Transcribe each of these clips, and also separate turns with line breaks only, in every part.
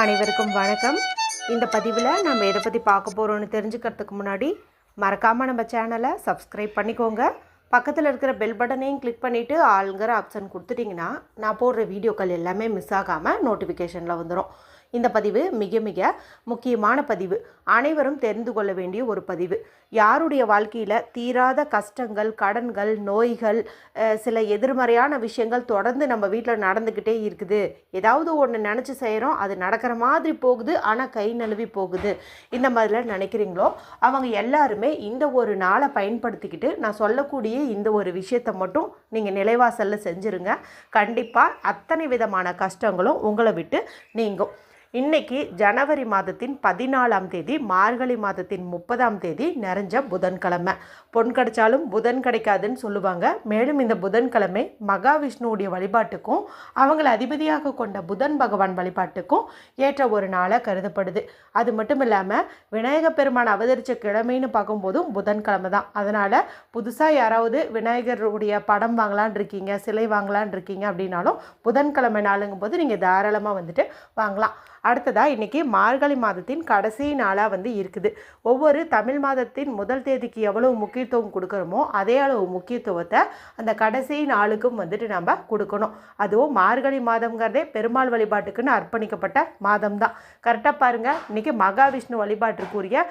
அனைவருக்கும் வணக்கம். இந்த பதிவில் நம்ம எதை பற்றி பார்க்க போகிறோன்னு தெரிஞ்சுக்கிறதுக்கு முன்னாடி மறக்காமல் நம்ம சேனலை சப்ஸ்கிரைப் பண்ணிக்கோங்க. பக்கத்தில் இருக்கிற பெல் பட்டனையும் கிளிக் பண்ணிவிட்டு ஆளுங்கிற ஆப்ஷன் கொடுத்துட்டிங்கன்னா நான் போடுற வீடியோக்கள் எல்லாமே மிஸ் ஆகாமல் நோட்டிஃபிகேஷனில் வந்துடும். இந்த பதிவு மிக மிக முக்கியமான பதிவு, அனைவரும் தெரிந்து கொள்ள வேண்டிய ஒரு பதிவு. யாருடைய வாழ்க்கையில் தீராத கஷ்டங்கள், கடன்கள், நோய்கள், சில எதிர்மறையான விஷயங்கள் தொடர்ந்து நம்ம வீட்டில் நடந்துக்கிட்டே இருக்குது. ஏதாவது ஒன்று நினச்சி செய்கிறோம், அது நடக்கிற மாதிரி போகுது, ஆனால் கை நழுவி போகுது. இந்த மாதிரிலாம் நினைக்கிறீங்களோ அவங்க எல்லாருமே இந்த ஒரு நாளை பயன்படுத்திக்கிட்டு நான் சொல்லக்கூடிய இந்த ஒரு விஷயத்தை மட்டும் நீங்கள் நிலைவாசலில் செஞ்சுருங்க. கண்டிப்பாக அத்தனை விதமான கஷ்டங்களும் உங்களை விட்டு நீங்கும். இன்னைக்கு ஜனவரி மாதத்தின் 14ஆம் தேதி, மார்கழி மாதத்தின் 30ஆம் தேதி நிறைஞ்ச புதன்கிழமை. பொன் கிடைச்சாலும் புதன் கிடைக்காதுன்னு சொல்லுவாங்க. மேலும் இந்த புதன்கிழமை மகாவிஷ்ணுவுடைய வழிபாட்டுக்கும் அவங்களை அதிபதியாக கொண்ட புதன் பகவான் வழிபாட்டுக்கும் ஏற்ற ஒரு நாளாக கருதப்படுது. அது மட்டும் இல்லாமல் விநாயகர் பெருமான் அவதரித்த கிழமைன்னு பார்க்கும்போதும் புதன்கிழமை தான். அதனால் புதுசாக யாராவது விநாயகருடைய படம் வாங்கலான் இருக்கீங்க, சிலை வாங்கலான் இருக்கீங்க அப்படின்னாலும் புதன்கிழமை நாளுங்கும் போது நீங்கள் தாராளமாக வந்துட்டு வாங்கலாம். அடுத்ததாக இன்றைக்கி மார்கழி மாதத்தின் கடைசி நாளாக இருக்குது. ஒவ்வொரு தமிழ் மாதத்தின் முதல் தேதிக்கு எவ்வளவு முக்கியத்துவம் கொடுக்குறோமோ அதே அளவு முக்கியத்துவத்தை அந்த கடைசி நாளுக்கும் நம்ம கொடுக்கணும். அதுவும் மார்கழி மாதங்கிறதே பெருமாள் வழிபாட்டுக்குன்னு அர்ப்பணிக்கப்பட்ட மாதம் தான். கரெக்டாக பாருங்கள், இன்றைக்கி மகாவிஷ்ணு வழிபாட்டிற்குரிய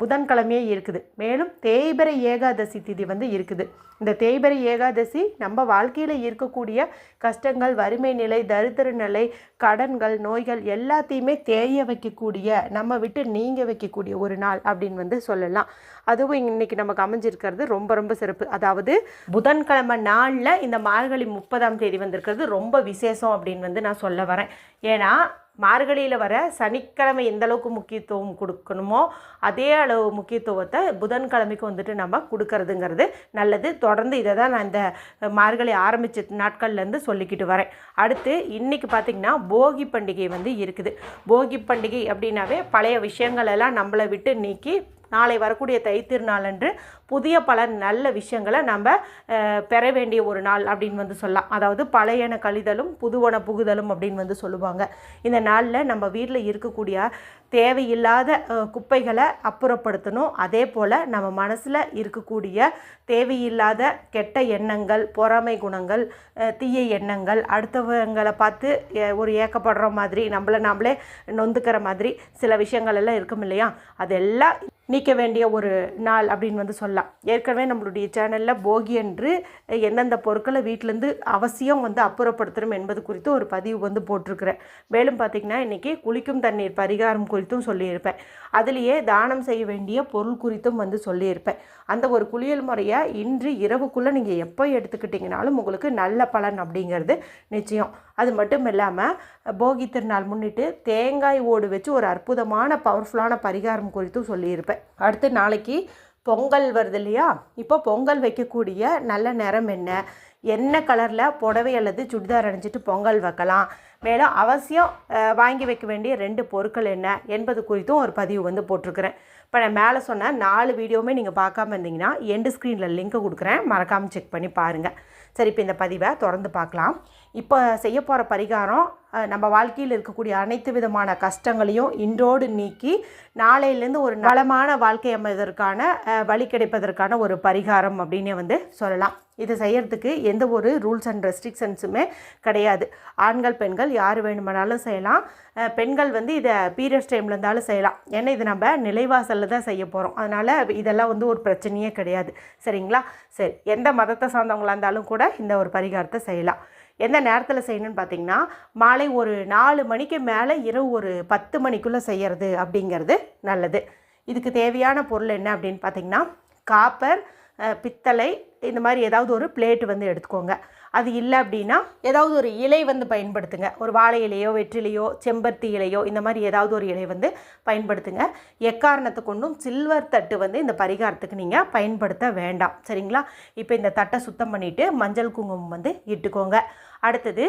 புதன்கிழமையே இருக்குது. மேலும் தேய்பிறை ஏகாதசி திதி இருக்குது. இந்த தேய்பிறை ஏகாதசி நம்ம வாழ்க்கையில் இருக்கக்கூடிய கஷ்டங்கள், வறுமை நிலை, தரித்திர நிலை, கடன்கள், நோய்கள் எல்லாத்தையுமே தேய வைக்கக்கூடிய, நம்ம விட்டு நீங்க வைக்கக்கூடிய ஒரு நாள் அப்படின்னு சொல்லலாம். அதுவும் இன்னைக்கு நமக்கு அமைஞ்சிருக்கிறது ரொம்ப ரொம்ப சிறப்பு. அதாவது புதன்கிழமை நாளில் இந்த மார்கழி 30ஆம் தேதி வந்திருக்கிறது ரொம்ப விசேஷம் அப்படின்னு நான் சொல்ல வரேன். ஏன்னா மார்கழியில் வர சனிக்கிழமை எந்த அளவுக்கு முக்கியத்துவம் கொடுக்கணுமோ அதே அளவு முக்கியத்துவத்தை புதன்கிழமைக்கு நம்ம கொடுக்கறதுங்கிறது நல்லது. தொடர்ந்து இதை தான் நான் இந்த மார்கழி ஆரம்பித்த நாட்கள்லேருந்து சொல்லிக்கிட்டு வரேன். அடுத்து இன்றைக்கி பார்த்திங்கன்னா போகி பண்டிகை இருக்குது. போகி பண்டிகை அப்படின்னாவே பழைய விஷயங்கள் எல்லாம் நம்மளை விட்டு நீக்கி நாளை வரக்கூடிய தைத்திருநாளன்று புதிய பல நல்ல விஷயங்களை நம்ம பெற வேண்டிய ஒரு நாள் அப்படின்னு சொல்லலாம். அதாவது பழையன கழிதலும் புதுவன புகுதலும் அப்படின்னு சொல்லுவாங்க. இந்த நாளில் நம்ம வீட்டில் இருக்கக்கூடிய தேவையில்லாத குப்பைகளை அப்புறப்படுத்தணும். அதே போல் நம்ம மனசில் இருக்கக்கூடிய தேவையில்லாத கெட்ட எண்ணங்கள், பொறாமை குணங்கள், தீய எண்ணங்கள், அடுத்தவங்களை பார்த்து ஒரு ஏக்கப்படுற மாதிரி, நம்மளே நொந்துக்கிற மாதிரி சில விஷயங்கள் எல்லாம் இருக்கும் இல்லையா, அதெல்லாம் நீக்க வேண்டிய ஒரு நாள் அப்படின்னு சொல்லலாம். ஏற்கனவே நம்மளுடைய சேனலில் போகி அன்று எந்தெந்த பொருட்களை வீட்டிலேருந்து அவசியம் அப்புறப்படுத்தணும் என்பது குறித்து ஒரு பதிவு போட்டிருக்கிறேன். மேலும் பார்த்திங்கன்னா இன்றைக்கி குளிக்கும் தண்ணீர் பரிகாரம் குறித்தும் சொல்லியிருப்பேன். அதுலேயே தானம் செய்ய வேண்டிய பொருள் குறித்தும் சொல்லியிருப்பேன். அந்த ஒரு குளியல் முறையை இன்று இரவுக்குள்ளே நீங்கள் எப்போ எடுத்துக்கிட்டிங்கனாலும் உங்களுக்கு நல்ல பலன் அப்படிங்கிறது நிச்சயம். அது மட்டும் இல்லாமல் போகி திருநாள் முன்னிட்டு தேங்காய் ஓடு வச்சு ஒரு அற்புதமான பவர்ஃபுல்லான பரிகாரம் குறித்தும் சொல்லியிருப்பேன். அடுத்து நாளைக்கு பொங்கல் வருது இல்லையா, இப்போ பொங்கல் வைக்கக்கூடிய நல்ல நிறம் என்ன கலரில் புடவை அல்லது சுடிதார் அணிஞ்சிட்டு பொங்கல் வைக்கலாம், மேலும் அவசியம் வாங்கி வைக்க வேண்டிய 2 பொருட்கள் என்ன என்பது குறித்தும் ஒரு பதிவு போட்டிருக்கிறேன். இப்போ நான் மேலே சொன்ன 4 வீடியோவுமே நீங்கள் பார்க்காம இருந்தீங்கன்னா எண்டு ஸ்க்ரீனில் லிங்க்கை கொடுக்குறேன், மறக்காமல் செக் பண்ணி பாருங்கள். சரி, இப்போ இந்த பதிவை தொடர்ந்து பார்க்கலாம். இப்போ செய்ய போகிற பரிகாரம் நம்ம வாழ்க்கையில் இருக்கக்கூடிய அனைத்து விதமான கஷ்டங்களையும் இன்றோடு நீக்கி நாளையிலேருந்து ஒரு நலமான வாழ்க்கை அமைவதற்கான வழி கிடைப்பதற்கான ஒரு பரிகாரம் அப்படின்னு சொல்லலாம். இதை செய்யறதுக்கு எந்த ஒரு ரூல்ஸ் அண்ட் ரெஸ்ட்ரிக்ஷன்ஸுமே கிடையாது. ஆண்கள் பெண்கள் யார் வேணுமானாலும் செய்யலாம். பெண்கள் இதை பீரியட்ஸ் டைமில் இருந்தாலும் செய்யலாம். ஏன்னா இது நம்ம நிலைவாசலில் தான் செய்ய போகிறோம். அதனால் இதெல்லாம் ஒரு பிரச்சனையே கிடையாது. சரிங்களா? சரி, எந்த மதத்தை சார்ந்தவங்களாக இருந்தாலும் கூட இந்த ஒரு பரிகாரத்தை செய்யலாம். எந்த நேரத்தில் செய்யணும்னு பார்த்திங்கன்னா மாலை ஒரு 4 மணிக்கு மேலே இரவு ஒரு 10 மணிக்குள்ளே செய்கிறது அப்படிங்கிறது நல்லது. இதுக்கு தேவையான பொருள் என்ன அப்படின்னு பார்த்திங்கன்னா காப்பர், பித்தளை, இந்த மாதிரி ஏதாவது ஒரு பிளேட்டு எடுத்துக்கோங்க. அது இல்லை அப்படின்னா ஏதாவது ஒரு இலை பயன்படுத்துங்க. ஒரு வாழை இலையோ, வெற்றிலையோ, செம்பருத்தி இலையோ, இந்த மாதிரி ஏதாவது ஒரு இலை பயன்படுத்துங்க. எக்காரணத்தை கொண்டும் சில்வர் தட்டு இந்த பரிகாரத்துக்கு நீங்கள் பயன்படுத்த வேண்டாம். சரிங்களா? இப்போ இந்த தட்டை சுத்தம் பண்ணிவிட்டு மஞ்சள் குங்குமம் இட்டுக்கோங்க. அடுத்தது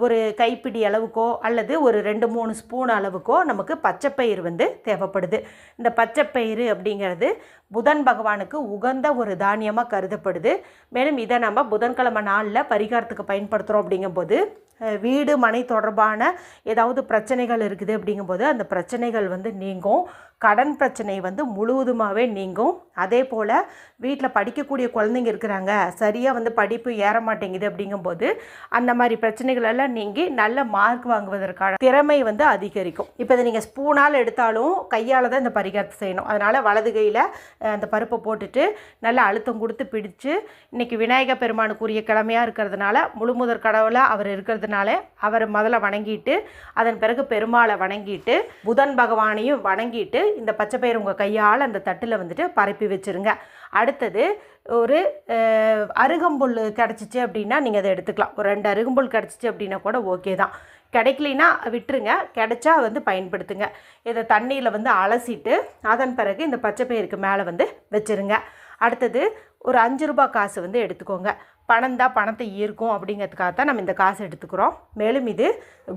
ஒரு கைப்பிடி அளவுக்கோ அல்லது ஒரு 2-3 ஸ்பூன் அளவுக்கோ நமக்கு பச்சைப்பயிறு தேவைப்படுது. இந்த பச்சைப்பயிறு அப்படிங்கிறது புதன் பகவானுக்கு உகந்த ஒரு தானியமாக கருதப்படுது. மேலும் இதை நம்ம புதன்கிழமை நாளில் பரிகாரத்துக்கு பயன்படுத்துகிறோம். அப்படிங்கும்போது வீடு மனை தொடர்பான ஏதாவது பிரச்சனைகள் இருக்குது அப்படிங்கும்போது அந்த பிரச்சனைகள் வந்து நீங்கும். கடன் பிரச்சனை வந்து முழுவதுமாகவே நீங்கும். அதே போல் வீட்டில் படிக்கக்கூடிய குழந்தைங்க இருக்கிறாங்க, சரியாக வந்து படிப்பு ஏற மாட்டேங்குது அப்படிங்கும்போது அந்த மாதிரி பிரச்சனைகள் எல்லாம் நீங்கி நல்ல மார்க் வாங்குவதற்கான திறமை வந்து அதிகரிக்கும். இப்போ இதை நீங்கள் ஸ்பூனால் எடுத்தாலும் கையால் தான் இந்த பரிகாரத்தை செய்யணும். அதனால் வலது கையில் அந்த பருப்பை போட்டுட்டு நல்லா அழுத்தம் கொடுத்து பிடிச்சு, இன்றைக்கி விநாயகர் பெருமானுக்குரிய கிழமையாக இருக்கிறதுனால முழுமுதற் கடவுளாக அவர் இருக்கிறதுனால அவரை முதல்ல வணங்கிட்டு அதன் பிறகு பெருமாளை வணங்கிட்டு புதன் பகவானையும் வணங்கிட்டு இந்த பச்சைப்பயிறு உங்கள் கையால் அந்த தட்டில் வந்துட்டு பரப்பி வச்சுருங்க. அடுத்தது ஒரு அருகம்புல் கிடச்சிச்சு அப்படின்னா நீங்கள் அதை எடுத்துக்கலாம். ஒரு 2 அருகம்புல் கிடச்சிச்சு அப்படின்னா கூட ஓகே தான். கிடைக்கலினா விட்டுருங்க, கிடைச்சா வந்து பயன்படுத்துங்க. இதை தண்ணியில் வந்து அலசிட்டு அதன் பிறகு இந்த பச்சைப்பயிருக்கு மேலே வந்து வச்சுருங்க. அடுத்தது ஒரு 5 ரூபாய் காசு வந்து எடுத்துக்கோங்க. பணம் தான் பணத்தை ஈர்க்கும் அப்படிங்கிறதுக்காக தான் நம்ம இந்த காசு எடுத்துக்கிறோம். மேலும் இது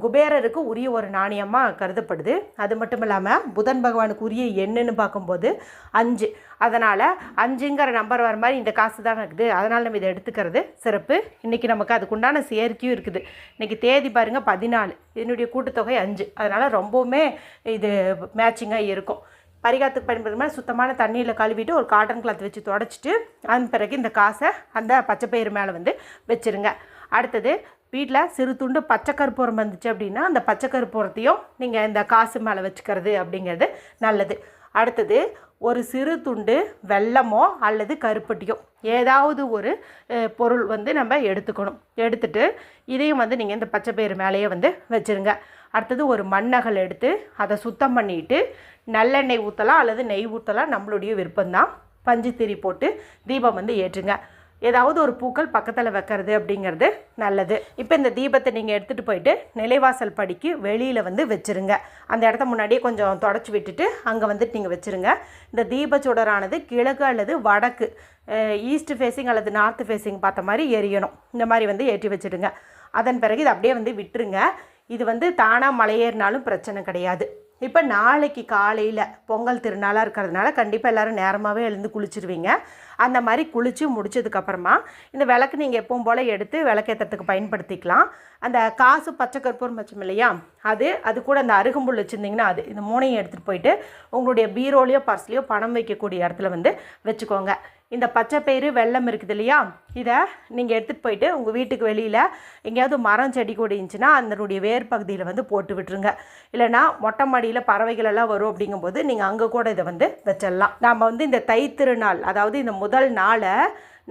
குபேரருக்கு உரிய ஒரு நாணயமாக கருதப்படுது. அது மட்டும் இல்லாமல் புதன் பகவானுக்கு உரிய எண்ணுன்னு பார்க்கும்போது 5. அதனால் 5ங்கிற நம்பர் வர மாதிரி இந்த காசு தான் இருக்குது. அதனால் நம்ம இதை எடுத்துக்கிறது சிறப்பு. இன்றைக்கி நமக்கு அதுக்குண்டான சேர்க்கையும் இருக்குது. இன்றைக்கி தேதி பாருங்கள் 14, இதனுடைய கூட்டுத்தொகை 5. அதனால் ரொம்பவுமே இது மேட்சிங்காக இருக்கும். பரிகாரத்துக்கு பயன்படுற மாதிரி சுத்தமான தண்ணியில் கழுவிட்டு ஒரு காட்டன் கிளாத் வச்சு தொடச்சிட்டு அதன் பிறகு இந்த காசை அந்த பச்சைப்பயிறு மேலே வந்து வச்சுருங்க. அடுத்தது வீட்டில் சிறு துண்டு பச்சை கற்பூரம் வந்துச்சு அப்படின்னா அந்த பச்சை கற்பூரத்தையும் நீங்கள் இந்த காசு மேலே வச்சுக்கிறது அப்படிங்கிறது நல்லது. அடுத்தது ஒரு சிறு துண்டு வெல்லமோ அல்லது கருப்பட்டியோ ஏதாவது ஒரு பொருள் வந்து நம்ம எடுத்துக்கணும். எடுத்துட்டு இதையும் வந்து நீங்கள் இந்த பச்சைப்பயிறு மேலேயே வந்து வச்சுருங்க. அடுத்தது ஒரு மண்ணகல் எடுத்து அதை சுத்தம் பண்ணிவிட்டு நல்லெண்ணெய் ஊற்றலாம் அல்லது நெய் ஊற்றலாம், நம்மளுடைய விருப்பம்தான். பஞ்சு திரி போட்டு தீபம் வந்து ஏற்றுங்க. ஏதாவது ஒரு பூக்கள் பக்கத்தில் வைக்கிறது அப்படிங்கிறது நல்லது. இப்போ இந்த தீபத்தை நீங்கள் எடுத்துகிட்டு போயிட்டு நிலைவாசல் படிக்கு வெளியில் வந்து வச்சுருங்க. அந்த இடத்த முன்னாடியே கொஞ்சம் தொடச்சி விட்டுட்டு அங்கே வந்துட்டு நீங்கள் வச்சுருங்க. இந்த தீபச்சுடரானது கிழக்கு அல்லது வடக்கு, ஈஸ்ட் ஃபேஸிங் அல்லது நார்த் ஃபேஸிங் பார்த்த மாதிரி எரியணும். இந்த மாதிரி வந்து ஏற்றி வச்சுடுங்க. அதன் பிறகு இது அப்படியே வந்து விட்டுருங்க. இது வந்து தானாக மலையேறினாலும் பிரச்சனை கிடையாது. இப்போ நாளைக்கு காலையில் பொங்கல் திருநாளாக இருக்கிறதுனால கண்டிப்பாக எல்லோரும் நேரமாகவே எழுந்து குளிச்சுருவீங்க. அந்த மாதிரி குளித்து முடிச்சதுக்கப்புறமா இந்த விளக்கு நீங்கள் எப்பவும் போல் எடுத்து விளக்கேற்றத்துக்கு பயன்படுத்திக்கலாம். அந்த காசு பச்சை கற்பூரம் வச்சோம் இல்லையா, அது கூட அந்த அருகம்புல் வச்சுருந்திங்கன்னா அது இந்த 3ஐயும் எடுத்துகிட்டு போயிட்டு உங்களுடைய பீரோலையோ பர்ஸ்லையோ பணம் வைக்கக்கூடிய இடத்துல வந்து வச்சுக்கோங்க. இந்த பச்சைப்பயிறு வெல்லம் இருக்குது இல்லையா, இதை நீங்கள் எடுத்துகிட்டு போயிட்டு உங்கள் வீட்டுக்கு வெளியில் எங்கேயாவது மரம் செடி கொடி இருந்துச்சுன்னா அதனுடைய வேர் பகுதியில் வந்து போட்டு விட்டுருங்க. இல்லைனா மொட்டை மாடியில் பறவைகள் எல்லாம் வரும் அப்படிங்கும்போது நீங்கள் அங்கே கூட இதை வந்து வச்சிடலாம். நாம் வந்து இந்த தைத்திருநாள், அதாவது இந்த முதல் நாளை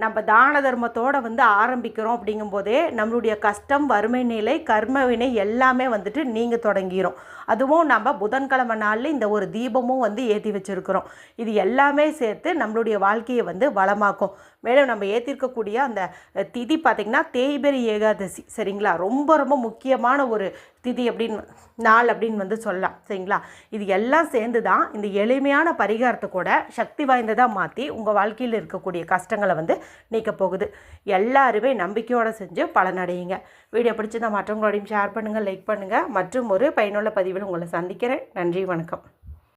நம்ம தான தர்மத்தோடு வந்து ஆரம்பிக்கிறோம் அப்படிங்கும்போதே நம்மளுடைய கஷ்டம், வறுமை நிலை, கர்ம வினை எல்லாமே வந்துட்டு நீங்கள் தொடங்கிடும். அதுவும் நம்ம புதன்கிழமை நாளில் இந்த ஒரு தீபமும் வந்து ஏற்றி வச்சுருக்கிறோம். இது எல்லாமே சேர்த்து நம்மளுடைய வாழ்க்கையை வந்து வளமாக்கும். மேலும் நம்ம ஏற்றிருக்கக்கூடிய அந்த திதி பார்த்திங்கன்னா தேய்பிறை ஏகாதசி, சரிங்களா, ரொம்ப ரொம்ப முக்கியமான ஒரு திதி அப்படின்னு நாள் அப்படின்னு வந்து சொல்லலாம், சரிங்களா. இது எல்லாம் சேர்ந்து தான் இந்த எளிமையான பரிகாரத்தை கூட சக்தி வாய்ந்ததாக மாற்றி உங்கள் வாழ்க்கையில் இருக்கக்கூடிய கஷ்டங்களை வந்து நீக்க போகுது. எல்லாருமே நம்பிக்கையோடு செஞ்சு பலனடையுங்க. வீடியோ பிடிச்சிருந்தால் மற்றவங்களோடையும் ஷேர் பண்ணுங்கள், லைக் பண்ணுங்கள். மற்றும் ஒரு பயனுள்ள பதிவில் உங்களை சந்திக்கிறேன். நன்றி, வணக்கம்.